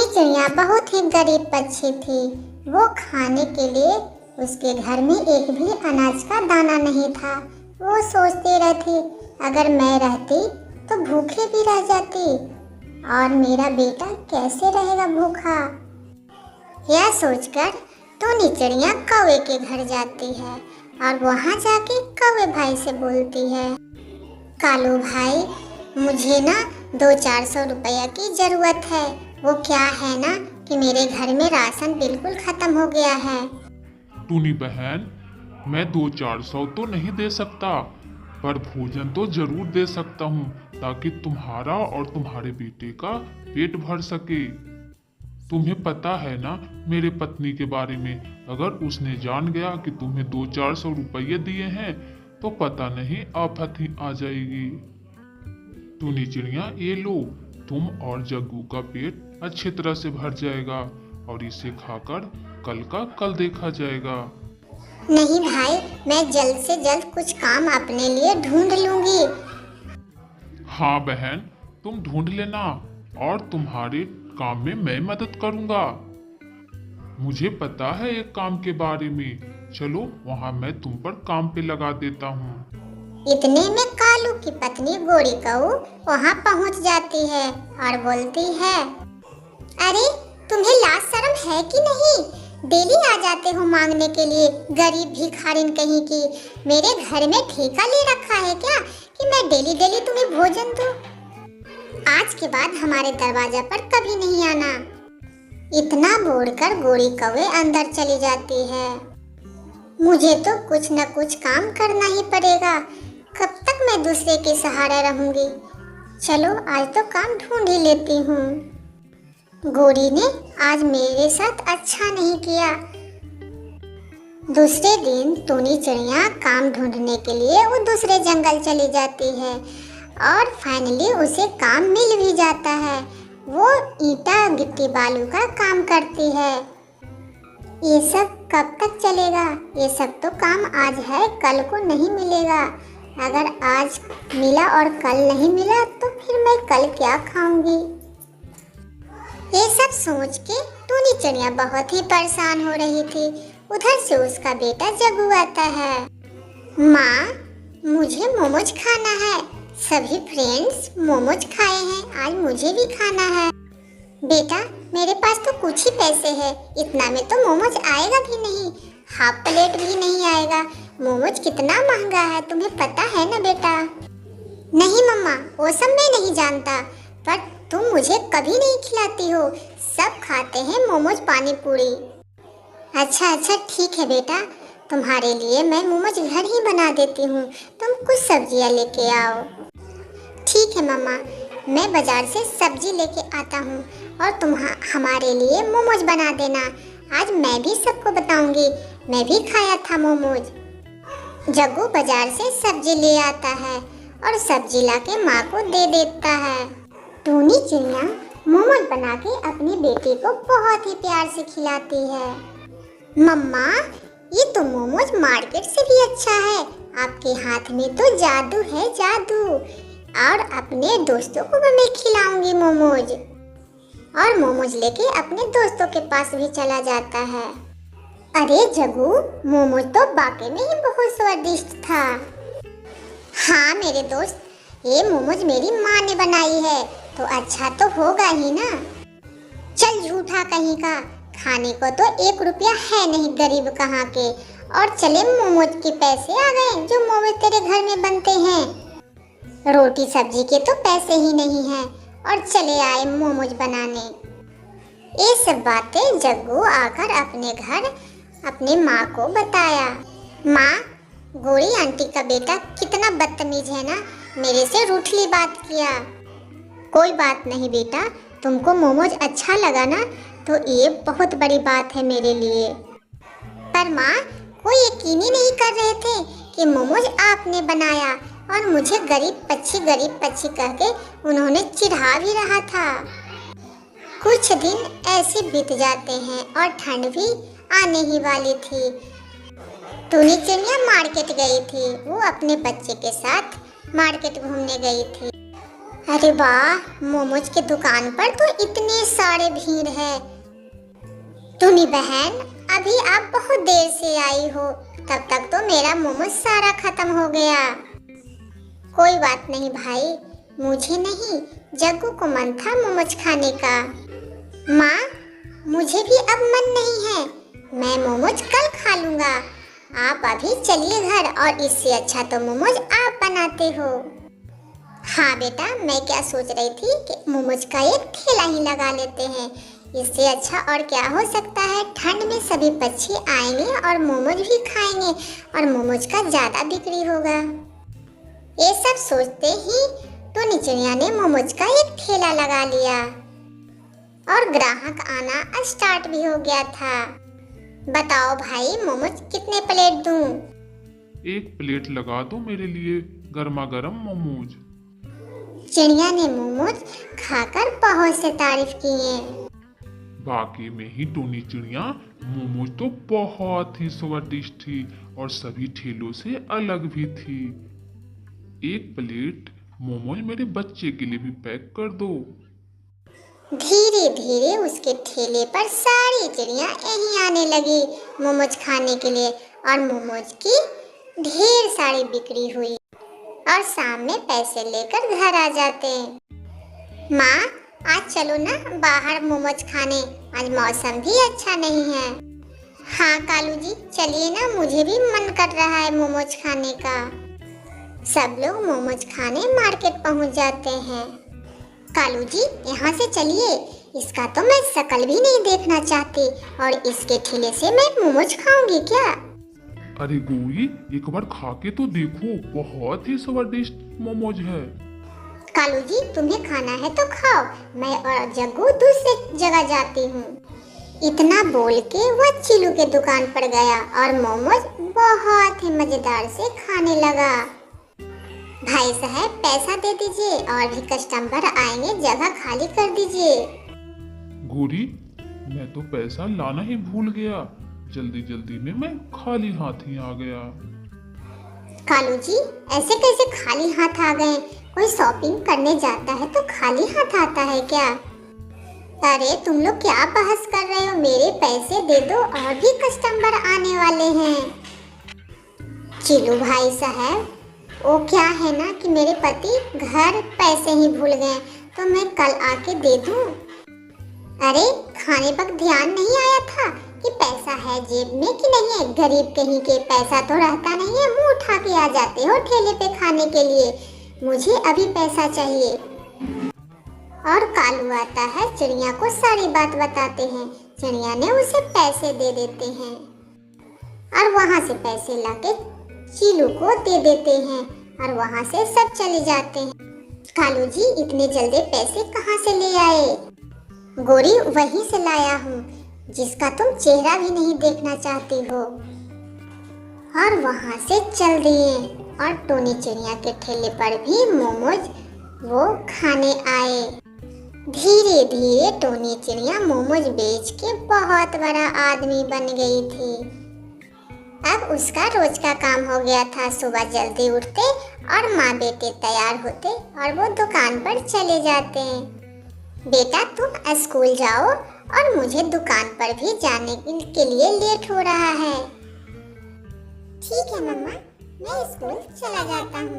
चिड़िया बहुत ही गरीब पक्षी थी। वो खाने के लिए उसके घर में एक भी अनाज का दाना नहीं था। वो सोचती रहती, अगर मैं रहती तो भूखे भी रह जाती और मेरा बेटा कैसे रहेगा भूखा। यह सोचकर टूनी चिड़िया कौवे के घर जाती है और वहाँ जाके कौवे भाई से बोलती है, कालू भाई, मुझे ना 200-400 रुपया की ज़रूरत है। वो क्या है ना कि मेरे घर में राशन बिल्कुल ख़त्म हो गया है। टूनी बहन, मैं 200-400 तो नहीं दे सकता, पर भोजन तो जरूर दे सकता हूँ ताकि तुम्हारा और तुम्हारे बेटे का पेट भर सके। तुम्हें पता है ना मेरे पत्नी के बारे में, अगर उसने जान गया कि तुम्हें 200-400 रुपये दिए हैं तो पता नहीं आफत ही आ जाएगी। टूनी चिड़िया, ये लो, तुम और जग्गू का पेट अच्छी तरह से भर जाएगा और इसे खाकर कल का कल देखा जाएगा। नहीं भाई, मैं जल्द से जल्द कुछ काम अपने लिए ढूंढ लूंगी। हाँ बहन, तुम ढूंढ लेना और तुम्हारे काम में मैं मदद करूंगा। मुझे पता है एक काम के बारे में, चलो वहाँ मैं तुम पर काम पे लगा देता हूँ। इतने में कालू की पत्नी गोरी कऊ वहाँ पहुँच जाती है और बोलती है, अरे तुम्हें लाज शर्म है कि नहीं? डेली आ जाते हो मांगने के लिए, गरीब भिखारिन कहीं की। मेरे घर में ठेका ले रखा है क्या कि मैं डेली डेली तुम्हें भोजन दूं? आज के बाद हमारे दरवाजा पर कभी नहीं आना। इतना बोलकर गोरी कौवे अंदर चली जाती है। मुझे तो कुछ न कुछ काम करना ही पड़ेगा, कब तक मैं दूसरे के सहारे रहूंगी। चलो आज तो काम ढूंढ ही लेती हूँ। गोरी ने आज मेरे साथ अच्छा नहीं किया। दूसरे दिन टूनी चिड़िया काम ढूंढने के लिए वो दूसरे जंगल चली जाती है और फाइनली उसे काम मिल भी जाता है। वो ईंटा गिट्टी बालू का काम करती है। ये सब कब तक चलेगा? ये सब तो काम आज है, कल को नहीं मिलेगा। अगर आज मिला और कल नहीं मिला तो फिर मैं कल क्या खाऊंगी? ये सब सोच के टूनी चिड़िया बहुत ही परेशान हो रही थी। उधर से उसका बेटा जग्गू आता है। माँ, मुझे मोमोज खाना है। सभी फ्रेंड्स मोमोज खाए हैं, आज मुझे भी खाना है। बेटा, मेरे पास तो कुछ ही पैसे हैं, इतना में तो मोमोज आएगा भी नहीं, हाफ प्लेट भी नहीं आएगा। मोमोज कितना महंगा है, तुम्हें पता है ना बेटा? नहीं मम्मा, वो सब मैं नहीं जानता, पर तुम मुझे कभी नहीं खिलाती हो। सब खाते हैं मोमोज पानी पूरी। अच्छा अच्छा ठीक है बेटा, तुम्हारे लिए मैं मोमोज घर ही बना देती हूँ, तुम कुछ सब्जियाँ लेके आओ। ठीक है मम्मा, मैं बाजार से सब्जी लेके आता हूँ और तुम हमारे लिए मोमोज बना देना। आज मैं भी सबको बताऊंगी, मैं भी खाया था मोमोज। जग्गू बाजार से सब्जी ले आता है और सब्जी लाके माँ को दे देता है। टूनी चिड़िया मोमोज बना के अपनी बेटी को बहुत ही प्यार से खिलाती है। मम्मा, ये तो मोमोज मार्केट से भी अच्छा है। आपके हाथ में तो जादू है, जादू। और अपने दोस्तों को भी मैं खिलाऊंगी मोमोज। और मोमोज लेके अपने दोस्तों के पास भी चला जाता है। अरे जग्गू, मोमोज तो वाकई में ही बहुत स्वादिष्ट था। हाँ मेरे दोस्त, ये मोमोज मेरी माँ ने बनाई है तो अच्छा तो होगा ही ना। चल झूठा कहीं का, खाने को तो 1 रुपया है नहीं गरीब कहाँ के, और चले मोमोज के पैसे आ गए जो मोमोज तेरे घर में बनते हैं। रोटी सब्जी के तो पैसे ही नहीं हैं और चले आए मोमोज बनाने। ये सब बातें जग्गू आकर अपने घर अपने माँ को बताया। माँ, गोरी आंटी का बेटा कितना बदतमीज है ना, मेरे से रूठली बात किया। कोई बात नहीं बेटा, तुमको मोमोज अच्छा लगा ना तो ये बहुत बड़ी बात है मेरे लिए। पर माँ, कोई यकीन ही नहीं कर रहे थे कि मोमोज आपने बनाया और मुझे गरीब पक्षी कह के उन्होंने चिढ़ा भी रहा था। कुछ दिन ऐसे बीत जाते हैं और ठंड भी आने ही वाली थी। टूनी चिड़िया मार्केट गई थी, वो अपने बच्चे के साथ मार्केट घूमने गई थी। अरे वाह, मोमोज की दुकान पर तो इतने सारे भीड़ है। टुनी बहन, अभी आप बहुत देर से आई हो, तब तक तो मेरा मोमोज सारा खत्म हो गया। कोई बात नहीं भाई, मुझे नहीं, जग्गू को मन था मोमोज खाने का। माँ, मुझे भी अब मन नहीं है, मैं मोमोज कल खा लूँगा। आप अभी चलिए घर, और इससे अच्छा तो मोमोज आप बनाते हो। हाँ बेटा, मैं क्या सोच रही थी कि मोमोज का एक ठेला ही लगा लेते हैं। इससे अच्छा और क्या हो सकता है। ठंड में सभी पक्षी आएंगे और मोमोज भी खाएंगे और मोमोज का ज़्यादा बिक्री होगा। ये सब सोचते ही टुनी चिड़िया ने मोमोज का एक ठेला लगा लिया और ग्राहक आना स्टार्ट भी हो गया था। बताओ भाई, मोमोज कितने प्लेट दूं? 1 प्लेट लगा दो मेरे लिए, गर्मा गर्म मोमोज। चिड़िया ने मोमोज खाकर बहुत से तारीफ किए। वाकई में ही टोनी चिड़िया, मोमोज तो बहुत ही स्वादिष्ट थी और सभी ठेलों से अलग भी थी। 1 प्लेट मोमोज मेरे बच्चे के लिए भी पैक कर दो। धीरे धीरे उसके ठेले पर सारी चिड़िया यहीं आने लगी मोमोज खाने के लिए, और मोमोज की ढेर सारी बिक्री हुई और शाम में पैसे लेकर घर आ जाते। माँ, आज चलो ना बाहर मोमोज खाने, आज मौसम भी अच्छा नहीं है। हाँ कालू जी, चलिए ना, मुझे भी मन कर रहा है मोमोज खाने का। सब लोग मोमोज खाने मार्केट पहुँच जाते हैं। कालू जी, यहाँ से चलिए, इसका तो मैं शक्ल भी नहीं देखना चाहती, और इसके ठेले से मैं मोमोज खाऊंगी क्या? अरे गोरी, एक बार खा के तो देखो, बहुत ही स्वादिष्ट मोमोज है। कालू जी, तुम्हें खाना है तो खाओ, मैं और जग्गू दूसरी जगह जाती हूँ। इतना बोल के वह चिलू के दुकान पर गया और मोमोज बहुत ही मजेदार से खाने लगा। भाई साहब, पैसा दे दीजिए, और भी कस्टमर आएंगे, जगह खाली कर दीजिए। गोरी, मैं तो पैसा लाना ही भूल गया, जल्दी जल्दी में मैं खाली हाथ ही आ गया। कालू जी, ऐसे कैसे खाली हाथ आ गए? कोई शॉपिंग करने जाता है तो खाली हाथ आता है क्या? अरे तुम लोग क्या बहस कर रहे हो? मेरे पैसे दे दो, और भी कस्टमर आने वाले हैं। चिलू भाई साहब, वो क्या है ना कि मेरे पति घर पैसे ही भूल गए, तो मैं कल आके दे दूं। अरे खाने पर ध्यान नहीं आया था कि पैसा है जेब में कि नहीं है? गरीब कहीं के, पैसा तो रहता नहीं है, मुंह उठा के आ जाते हो ठेले पे खाने के लिए। मुझे अभी पैसा चाहिए। और कालू आता है, चिड़िया को सारी बात बताते हैं। चिड़िया ने उसे पैसे दे देते हैं और वहाँ से पैसे लाके चिलू को दे देते हैं, और वहाँ से सब चले जाते हैं। कालू जी, इतने जल्दी पैसे कहाँ से ले आए? गोरी, वहीं से लाया हूँ जिसका तुम चेहरा भी नहीं देखना चाहती हो। और वहाँ से चल दिए, और टोनी चिड़िया के ठेले पर भी मोमोज वो खाने आए। धीरे धीरे टोनी चिड़िया मोमोज बेच के बहुत बड़ा आदमी बन गई थी। अब उसका रोज का काम हो गया था। सुबह जल्दी उठते और माँ बेटे तैयार होते और वो दुकान पर चले जाते। बेटा, तुम स्कूल जाओ, और मुझे दुकान पर भी जाने के लिए लेट हो रहा है। ठीक है मम्मा, मैं स्कूल चला जाता हूँ।